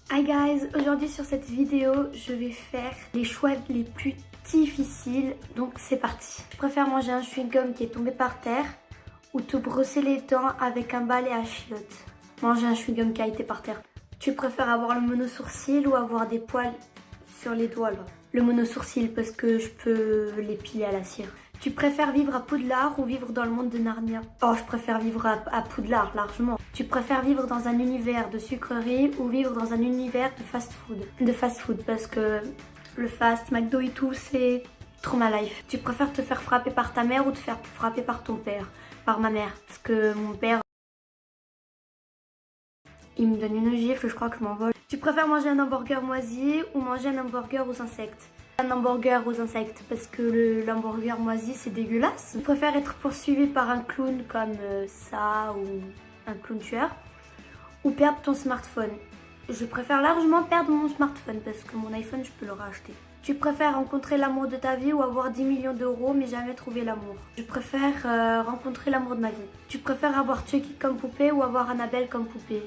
Hi guys, aujourd'hui sur cette vidéo, je vais faire les choix les plus difficiles, donc c'est parti. Je préfère manger un chewing-gum qui est tombé par terre ou te brosser les dents avec un balai à chiottes. Manger un chewing-gum qui a été par terre. Tu préfères avoir le mono-sourcil ou avoir des poils sur les doigts là? Le mono-sourcil parce que je peux l'épiler à la cire. Tu préfères vivre à Poudlard ou vivre dans le monde de Narnia? Oh, je préfère vivre à Poudlard, largement. Tu préfères vivre dans un univers de sucreries ou vivre dans un univers de fast-food? De fast-food, parce que le fast, McDo et tout, c'est trop ma life. Tu préfères te faire frapper par ta mère ou te faire frapper par ton père? Par ma mère, parce que mon père, il me donne une gifle, je crois que je m'envole. Tu préfères manger un hamburger moisi ou manger un hamburger aux insectes? Un hamburger aux insectes parce que l'hamburger moisi c'est dégueulasse. Je préfère être poursuivi par un clown comme ça ou un clown tueur ou perdre ton smartphone. Je préfère largement perdre mon smartphone parce que mon iPhone je peux le racheter. Tu préfères rencontrer l'amour de ta vie ou avoir 10 millions d'euros mais jamais trouver l'amour? Je préfère rencontrer l'amour de ma vie. Tu préfères avoir Chucky comme poupée ou avoir Annabelle comme poupée?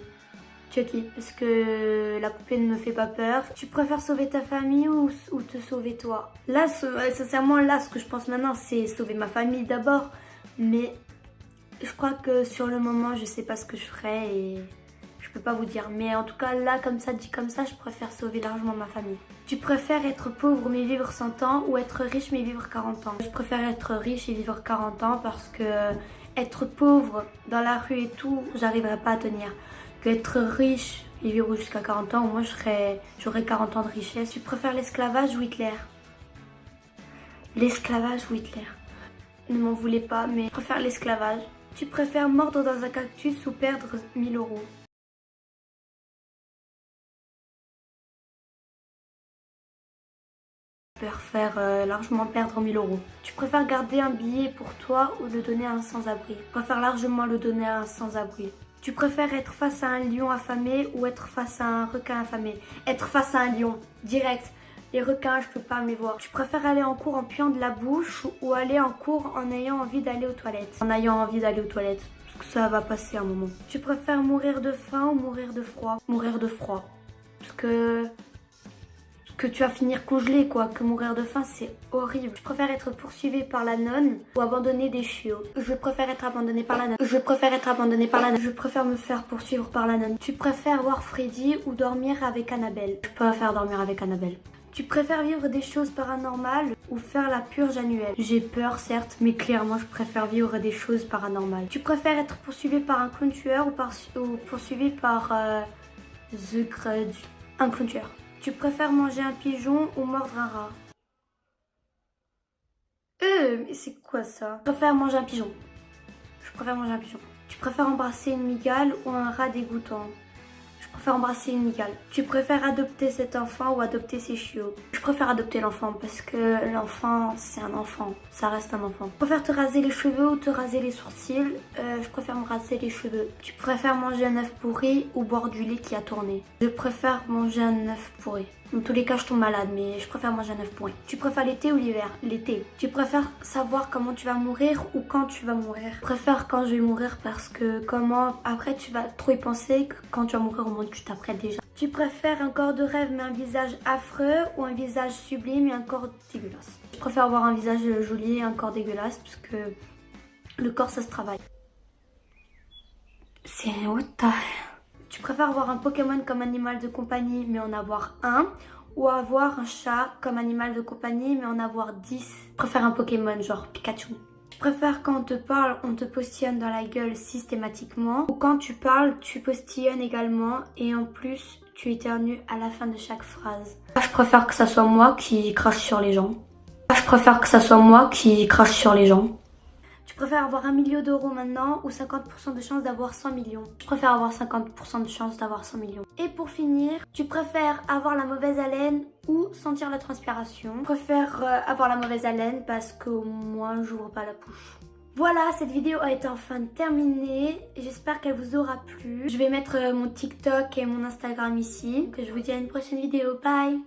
Chucky, parce que la poupée ne me fait pas peur. Tu préfères sauver ta famille ou te sauver toi? Là, sincèrement, là, ce que je pense maintenant, c'est sauver ma famille d'abord. Mais je crois que sur le moment, je sais pas ce que je ferais et je peux pas vous dire. Mais en tout cas, là, comme ça, dit comme ça, je préfère sauver largement ma famille. Tu préfères être pauvre mais vivre 100 ans ou être riche mais vivre 40 ans? Je préfère être riche et vivre 40 ans parce que être pauvre dans la rue et tout, j'arriverai pas à tenir. Que être riche et vivre jusqu'à 40 ans, moi j'aurais 40 ans de richesse. Tu préfères l'esclavage ou Hitler? L'esclavage ou Hitler? Ne m'en voulez pas, mais je préfère l'esclavage. Tu préfères mordre dans un cactus ou perdre 1000 euros? Je préfère largement perdre 1000 euros. Tu préfères garder un billet pour toi ou le donner à un sans-abri? Je préfère largement le donner à un sans-abri. Tu préfères être face à un lion affamé ou être face à un requin affamé? Être face à un lion, direct. Les requins, je peux pas me les voir. Tu préfères aller en cours en puant de la bouche ou aller en cours en ayant envie d'aller aux toilettes? En ayant envie d'aller aux toilettes, parce que ça va passer un moment. Tu préfères mourir de faim ou mourir de froid? Mourir de froid. Parce que tu vas finir congelé quoi, que mourir de faim c'est horrible. Je préfère être poursuivi par la nonne ou abandonné des chiots. Je préfère être abandonné par la nonne. Je préfère être abandonné par la nonne. Je préfère me faire poursuivre par la nonne. Tu préfères voir Freddy ou dormir avec Annabelle? Je préfère dormir avec Annabelle. Tu préfères vivre des choses paranormales ou faire la purge annuelle? J'ai peur certes, mais clairement je préfère vivre des choses paranormales. Tu préfères être poursuivi par un clown tueur ou poursuivi par The Grudge? Un clown tueur. Tu préfères manger un pigeon ou mordre un rat? Mais c'est quoi ça? Je préfère manger un pigeon. Je préfère manger un pigeon. Tu préfères embrasser une migale ou un rat dégoûtant? Je préfère embrasser une migale. Tu préfères adopter cet enfant ou adopter ses chiots? Je préfère adopter l'enfant parce que l'enfant, c'est un enfant. Ça reste un enfant. Tu préfères te raser les cheveux ou te raser les sourcils? Je préfère me raser les cheveux. Tu préfères manger un œuf pourri ou boire du lait qui a tourné? Je préfère manger un œuf pourri. Dans tous les cas, je tombe malade, mais je préfère manger un œuf pourri. Tu préfères l'été ou l'hiver? L'été. Tu préfères savoir comment tu vas mourir ou quand tu vas mourir? Je préfère quand je vais mourir parce que après tu vas trop y penser que quand tu vas mourir au moins tu t'apprêtes déjà. Tu préfères un corps de rêve mais un visage affreux ou un visage sublime et un corps dégueulasse? Je préfère avoir un visage joli et un corps dégueulasse parce que le corps ça se travaille. C'est what the... Tu préfères avoir un Pokémon comme animal de compagnie mais en avoir un ou avoir un chat comme animal de compagnie mais en avoir 10? Je préfère un Pokémon genre Pikachu. Tu préfères quand on te parle, on te postillonne dans la gueule systématiquement ou quand tu parles, tu postillonnes également et en plus tu éternues à la fin de chaque phrase? Je préfère que ça soit moi qui crache sur les gens. Je préfère que ça soit moi qui crache sur les gens. Tu préfères avoir 1 million d'euros maintenant ou 50% de chance d'avoir 100 millions? Je préfère avoir 50% de chance d'avoir 100 millions. Et pour finir, tu préfères avoir la mauvaise haleine ou sentir la transpiration? Je préfère avoir la mauvaise haleine parce qu'au moins j'ouvre pas la bouche. Voilà, cette vidéo a été enfin terminée. J'espère qu'elle vous aura plu. Je vais mettre mon TikTok et mon Instagram ici. Donc je vous dis à une prochaine vidéo. Bye!